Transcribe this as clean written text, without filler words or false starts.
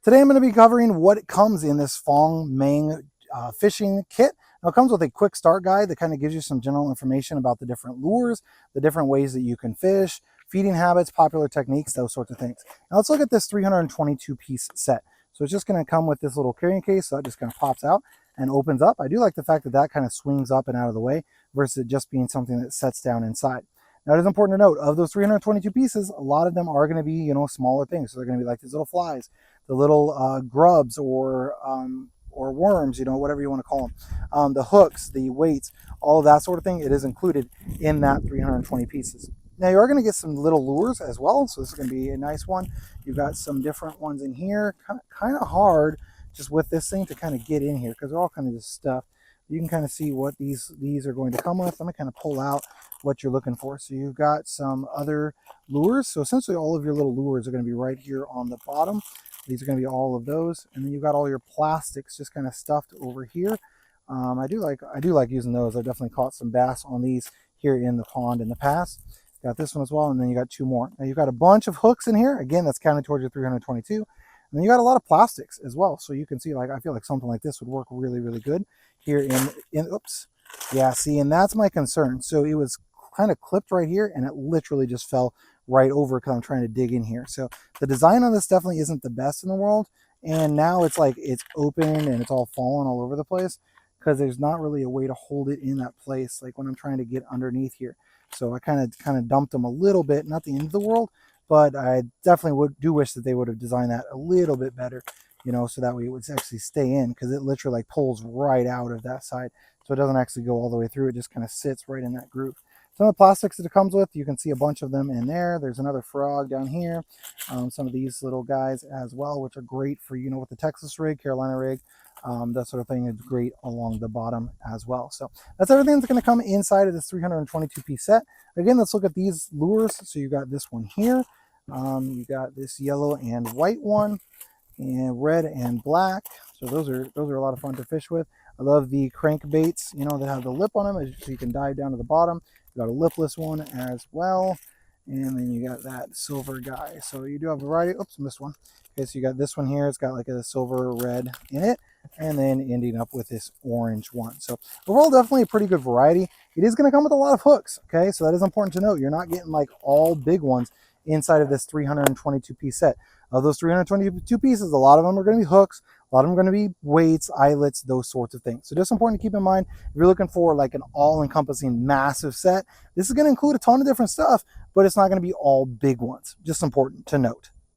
Today I'm going to be covering what comes in this Fonmang fishing kit. Now it comes with a quick start guide that kind of gives you some general information about the different lures, the different ways that you can fish, feeding habits, popular techniques, those sorts of things. Now let's look at this 322 piece set. So it's just going to come with this little carrying case, so that just kind of pops out and opens up. I do like the fact that that kind of swings up and out of the way versus it just being something that sets down inside. Now it is important to note, of those 322 pieces, a lot of them are going to be, smaller things. So they're going to be like these little flies, the little grubs or worms, whatever you want to call them, the hooks, the weights, all of that sort of thing. It is included in that 320 pieces. Now you are going to get some little lures as well, so this is going to be a nice one. You've got some different ones in here, kind of hard just with this thing to kind of get in here because they're all kind of just stuff. You can kind of see what these are going to come with. Let me kind of pull out what you're looking for. So you've got some other lures. So essentially all of your little lures are going to be right here on the bottom. These are going to be all of those, and then you've got all your plastics just kind of stuffed over here. I do like using those. I've definitely caught some bass on these here in the pond in the past. Got this one as well, and then you got two more. Now you've got a bunch of hooks in here. Again, that's counted towards your 322. And then you got a lot of plastics as well. So you can see, I feel like something like this would work really, really good here in oops. Yeah, see, and that's my concern. So it was kind of clipped right here, and it literally just fell right over because I'm trying to dig in here. So the design on this definitely isn't the best in the world. And now it's like it's open and it's all falling all over the place because there's not really a way to hold it in that place, like when I'm trying to get underneath here. So I kind of dumped them a little bit, not the end of the world, but I definitely do wish that they would have designed that a little bit better, so that way it would actually stay in, because it literally pulls right out of that side. So it doesn't actually go all the way through. It just kind of sits right in that groove. Some of the plastics that it comes with, you can see a bunch of them in there. There's another frog down here. Some of these little guys as well, which are great for, with the Texas rig, Carolina rig, that sort of thing is great along the bottom as well. So that's everything that's going to come inside of this 322 piece set. Again, let's look at these lures. So you got this one here. You got this yellow and white one, and red and black. So those are a lot of fun to fish with. I love the crankbaits, that have the lip on them, so you can dive down to the bottom. You got a lipless one as well, and then you got that silver guy. So you do have a variety. Oops, missed one. Okay, so you got this one here. It's got like a silver red in it, and then ending up with this orange one. So overall, definitely a pretty good variety. It is going to come with a lot of hooks. Okay, so that is important to note. You're not getting like all big ones inside of this 322 piece set. Of those 322 pieces, a lot of them are going to be hooks, a lot of them are going to be weights, eyelets, those sorts of things. So just important to keep in mind, if you're looking for like an all-encompassing massive set, this is going to include a ton of different stuff, but it's not going to be all big ones. Just important to note.